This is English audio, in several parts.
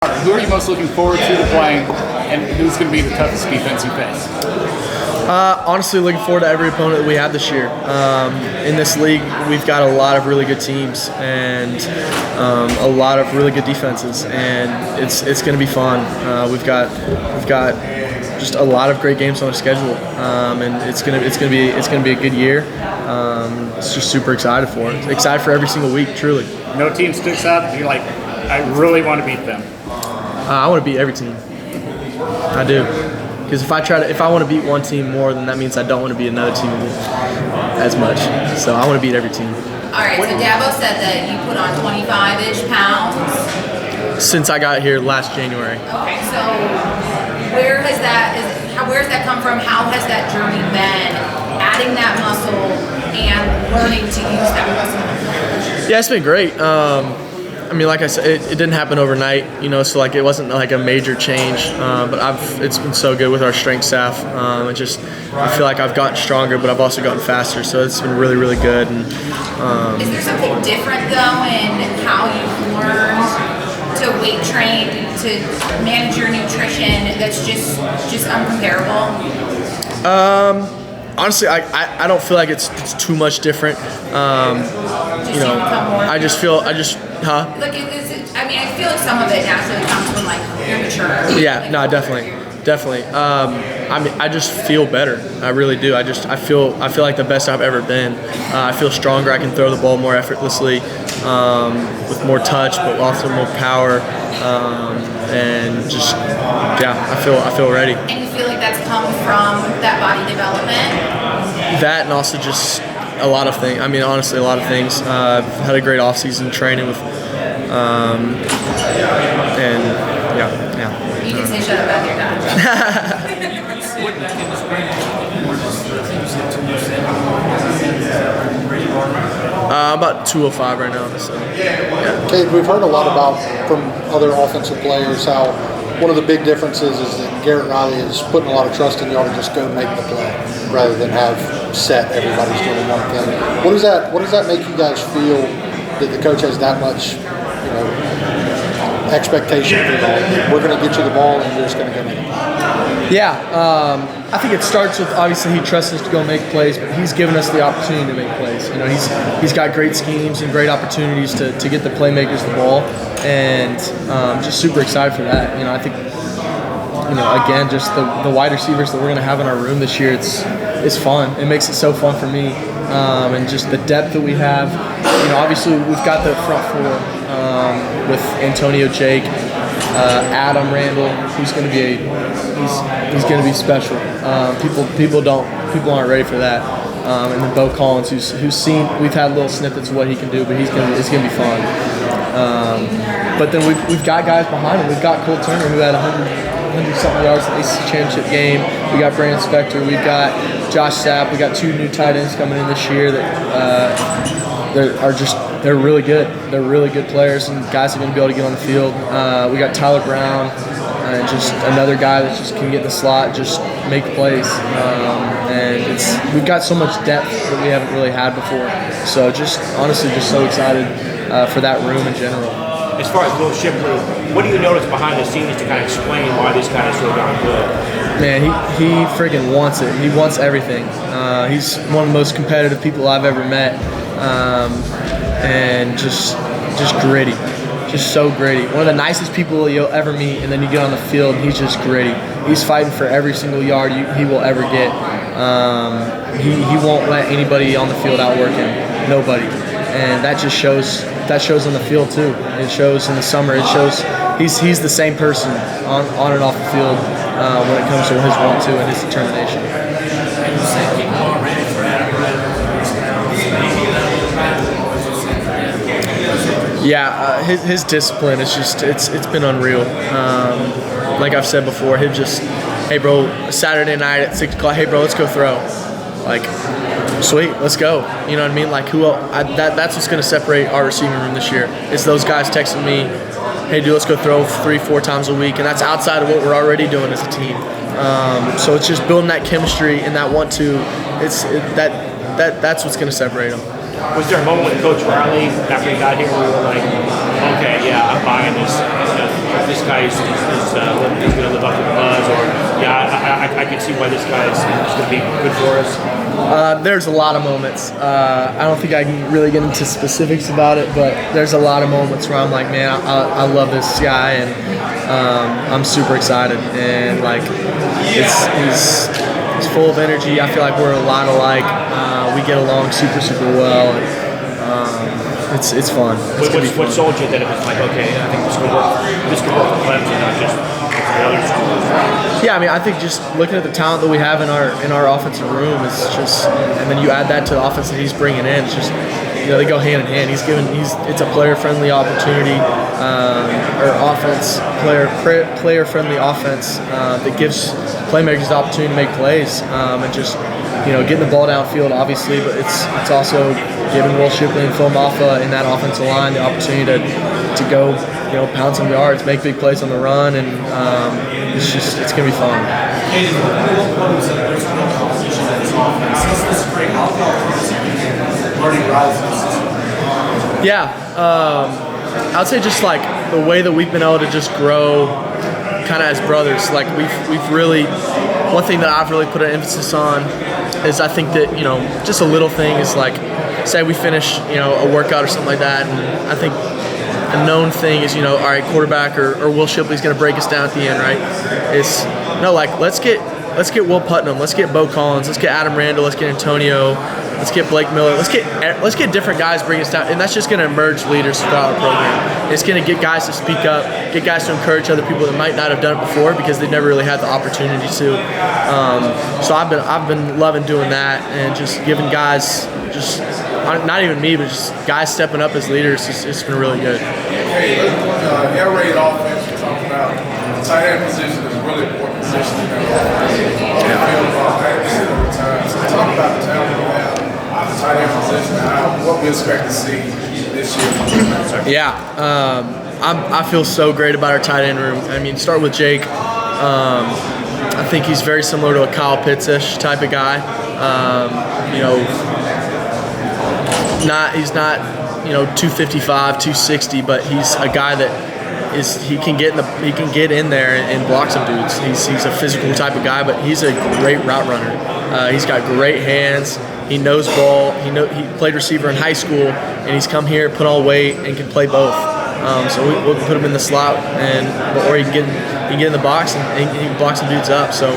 Who are you most looking forward to playing, and who's going to be the toughest defense you face? Honestly, looking forward to every opponent that we have this year. In this league, we've got a lot of really good teams and a lot of really good defenses, and it's going to be fun. We've got just a lot of great games on our schedule, and it's gonna be a good year. It's just super excited for it. Excited for every single week, truly. No team sticks out. You're like, I really want to beat them. I want to beat every team. I do. Because if I want to beat one team more, then that means I don't want to beat another team as much. So I want to beat every team. All right, so Dabo said that you put on 25-ish pounds. Since I got here last January. Okay, so where's that come from? How has that journey been, adding that muscle and learning to use that muscle? Yeah, it's been great. I mean, like I said, it didn't happen overnight, so like it wasn't like a major change. But it's been so good with our strength staff. I feel like I've gotten stronger, but I've also gotten faster. So it's been really, really good. And is there something different though in how you've learned to weight train, to manage your nutrition that's just uncomparable? Honestly, I don't feel like it's too much different. I feel like some of it naturally comes from like your maturity. Yeah, no, definitely. I just feel better. I really do. I feel like the best I've ever been. I feel stronger. I can throw the ball more effortlessly, with more touch, but also more power. And just, I feel ready. And you feel like that's come from that body development? That, and also just a lot of things. I mean, honestly, a lot of things. I've had a great off-season training with, and yeah. You can say shut up after you're done. About 205 right now. So, yeah. Cade, we've heard a lot about from other offensive players how one of the big differences is that Garrett Riley is putting a lot of trust in y'all to just go make the play rather than have set everybody's doing one thing. What does that make you guys feel that the coach has that much, expectation for y'all? We're going to get you the ball and you're just going to go make it. Yeah, I think it starts with, obviously he trusts us to go make plays, but he's given us the opportunity to make plays. He's got great schemes and great opportunities to get the playmakers the ball, and just super excited for that. I think, again, just the wide receivers that we're going to have in our room this year, it's fun. It makes it so fun for me, and just the depth that we have. Obviously we've got the front four with Antonio Jake, Adam Randall, who's going to be he's going to be special. People aren't ready for that. And then Bo Collins, we've had little snippets of what he can do, but it's going to be fun. But then we've got guys behind him. We've got Cole Turner, who had 100-something yards in the ACC championship game. We got Brandon Spector. We've got Josh Sapp. We got 2 new tight ends coming in this year that they're really good. They're really good players, and guys are going to be able to get on the field. We got Tyler Brown, and just another guy that just can get in the slot, just make plays. And we've got so much depth that we haven't really had before. So honestly, just so excited for that room in general. As far as Will Shipley, what do you notice behind the scenes to kind of explain why this guy is so darn good? Man, he friggin' wants it. He wants everything. He's one of the most competitive people I've ever met. And just gritty, just so gritty. One of the nicest people you'll ever meet, and then you get on the field, and he's just gritty. He's fighting for every single yard he will ever get. He won't let anybody on the field outwork him, nobody, and that just shows. That shows on the field too. It shows in the summer. It shows he's the same person on and off the field when it comes to his want-to and his determination. Yeah, his discipline is it's been unreal. Like I've said before, hey bro, Saturday night at 6 o'clock, hey bro, let's go throw. Like, sweet, let's go. You know what I mean? Like, that's what's going to separate our receiving room this year. Is those guys texting me, hey dude, let's go throw 3-4 times a week, and that's outside of what we're already doing as a team. So it's just building that chemistry and that want-to. That's what's going to separate them. Was there a moment with Coach Riley after he got here where you were like, okay, yeah, I'm buying this? this guy is going to live up to the buzz, or I can see why this guy is going to be good for us? There's a lot of moments. I don't think I can really get into specifics about it, but there's a lot of moments where I'm like, man, I love this guy, and I'm super excited. And like, he's full of energy. I feel like we're a lot alike. We get along super well. And, it's fun. What sold you that it was like, okay, I think this could work for Clemson, not just the other schools? Yeah, I mean, I think just looking at the talent that we have in our offensive room is just, and then you add that to the offense that he's bringing in. It's just, they go hand in hand. It's a player-friendly opportunity, or player-friendly offense that gives playmakers the opportunity to make plays, and just getting the ball downfield, obviously, but it's also giving Will Shipley and Phil Maffa in that offensive line the opportunity to go, pound some yards, make big plays on the run, and it's gonna be fun. Yeah, I'd say just like the way that we've been able to just grow, kind of as brothers. Like we've really, one thing that I've really put an emphasis on is I think that just a little thing is like, say we finish a workout or something like that, and I think a known thing is all right, quarterback or Will Shipley's going to break us down at the end, right? It's like let's get Will Putnam, let's get Bo Collins, let's get Adam Randall, let's get Antonio, let's get Blake Miller, let's get different guys bring us down, and that's just going to emerge leaders throughout the program. It's going to get guys to speak up, get guys to encourage other people that might not have done it before because they never really had the opportunity to. So I've been loving doing that, and just giving guys, just not even me, but just guys stepping up as leaders. It's been really good. Hey, air raid offense, you talked about the tight end position is a really important position in that offense. So talk about the talent we have on the tight end position and what we expect to see this year. Yeah, I feel so great about our tight end room. I mean, start with Jake. I think he's very similar to a Kyle Pitts-ish type of guy. He's not 255, 260, but he's a guy that he can get in there and block some dudes. He's a physical type of guy, but he's a great route runner. He's got great hands. He knows ball. He played receiver in high school, and he's come here, put on weight, and can play both. So we'll put him in the slot, or he can get in the box and he can block some dudes up. So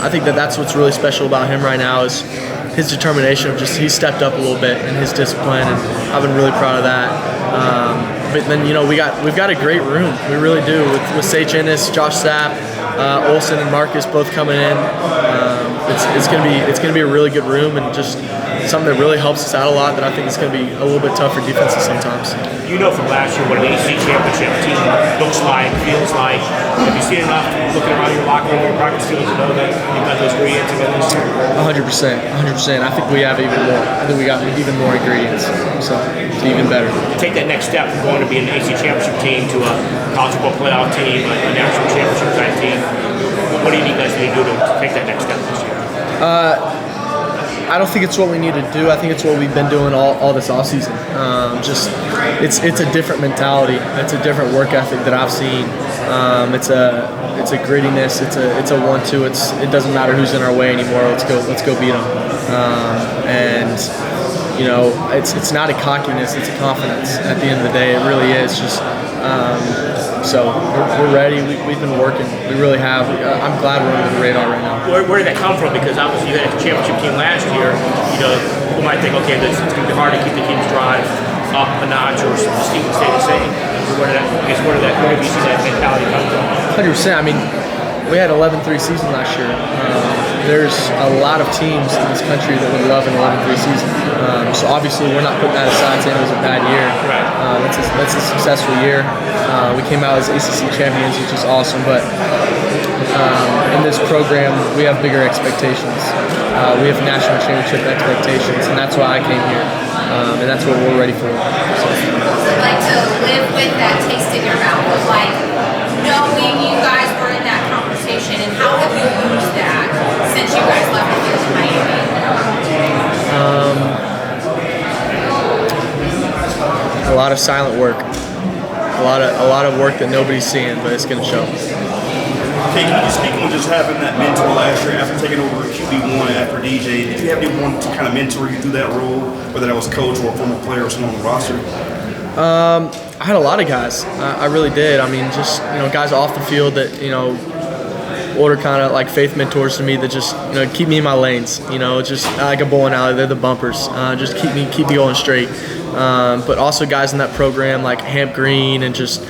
I think that that's what's really special about him right now is his determination of just, he's stepped up a little bit in his discipline, and I've been really proud of that. But then we've got a great room. We really do with Sage Ennis, Josh Sapp, Olsen and Marcus both coming in. It's gonna be a really good room, and just something that really helps us out a lot that I think is going to be a little bit tough for defenses sometimes. You know from last year what an ACC championship team looks like, feels like. Have you seen enough looking around your locker room, your practice field to know that you've got those ingredients again this year? 100%. I think we have even more. I think we got even more ingredients, so it's even better. Take that next step from going to be an ACC championship team to a college football playoff team, a national championship type team. What do you guys need to do to take that next step this year? I don't think it's what we need to do. I think it's what we've been doing all this offseason. It's a different mentality. It's a different work ethic that I've seen. It's a grittiness. It's a 1-2. It doesn't matter who's in our way anymore. Let's go beat them. It's not a cockiness. It's a confidence. At the end of the day, it really is. So we're ready. We've been working. We really have. I'm glad we're under the radar right now. Where did that come from? Because obviously you had a championship team last year. People might think, okay, it's going to be hard to keep the team's drive up a notch or stay the same. Where did you see that mentality come from? 100%. I mean, we had 11-3 season last year. There's a lot of teams in this country that would love an 11-3 season. So obviously we're not putting that aside saying it was a bad year. Right. That's a successful year. We came out as ACC champions, which is awesome. But in this program, we have bigger expectations. We have national championship expectations, and that's why I came here. And that's what we're ready for. So. Like to live with that taste in your mouth of like knowing you guys were in that conversation, and how have you used that since you guys left the field in Miami? A lot of silent work. A A lot of work that nobody's seeing, but it's going to show. Hey, can you speak on just having that mentor last year after taking over QB1 after DJ? Did you have anyone to kind of mentor you through that role, whether that was coach or a former player or someone on the roster? I had a lot of guys. I really did. I mean, just guys off the field that order kind of like faith mentors to me that just keep me in my lanes. Just like a bowling alley, they're the bumpers. Just keep me going straight. But also guys in that program like Hamp Green and just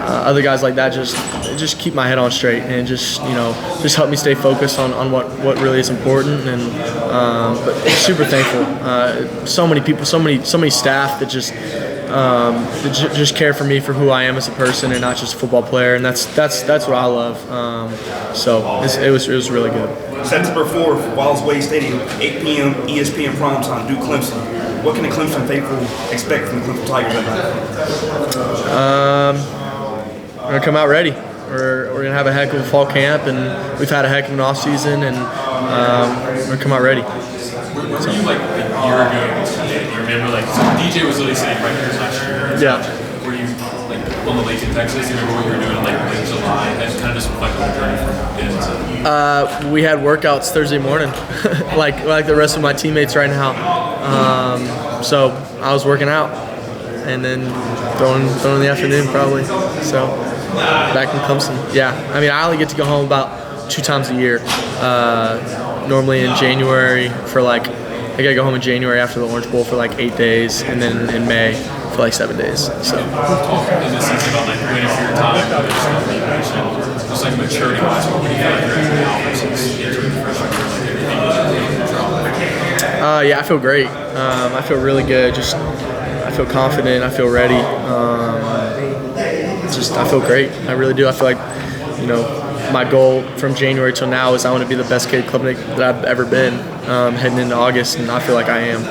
other guys like that just keep my head on straight and just help me stay focused on what really is important. And but super thankful. So many people, so many staff that just care for me for who I am as a person and not just a football player, and that's what I love. So it was really good. September 4th, Wiles Wade Stadium, 8 p.m. ESPN primetime, Duke Clemson. What can the Clemson faithful expect from the Clemson Tigers that night? We're gonna come out ready. We're gonna have a heck of a fall camp, and we've had a heck of an off season, and we're gonna come out ready. Where were you like a year ago? You remember like DJ was literally saying right here last year. Yeah. Were you like on the lake in Texas? You remember what you were doing like late July? And kind of just like on the journey from then to. We had workouts Thursday morning, like the rest of my teammates right now. So I was working out, and then throwing in the afternoon probably. So back in Clemson. Yeah. I mean, I only get to go home about 2 times a year. Normally in January for I gotta go home in January after the Orange Bowl for 8 days, and then in May for 7 days. So. In this season about waiting for your time, just maturity wise, what would you feel like you're at now versus entering the freshman year? Yeah, I feel great. I feel really good. I feel confident. I feel ready. I feel great. I really do. I feel like, my goal from January till now is I want to be the best Cade Klubnik that I've ever been heading into August, and I feel like I am.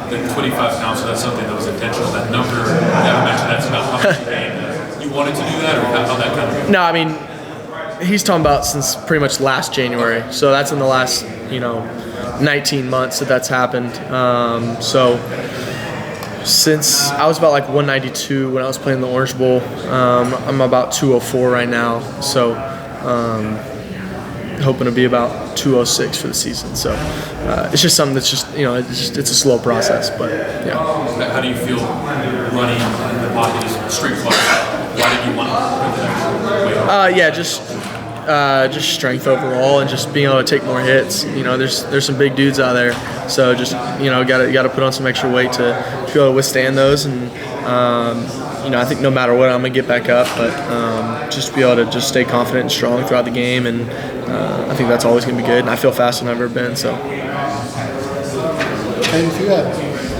The 25 pounds, so that's something that was intentional. That number, you never mentioned that's about how much you gained. You wanted to do that, or how that kind of? No, I mean, he's talking about since pretty much last January. So that's in the last, 19 months that's happened. So since I was about 192 when I was playing the Orange Bowl, I'm about 204 right now. So hoping to be about 206 for the season. So it's just something that's just, it's a slow process, but yeah. How do you feel running in the pocket is street club? Why did you want to? Yeah, just strength overall and just being able to take more hits. There's some big dudes out there, so just got to put on some extra weight to be able to withstand those. And I think no matter what, I'm gonna get back up, but just be able to just stay confident and strong throughout the game. And I think that's always gonna be good. And I feel faster than I've ever been. So. And if you had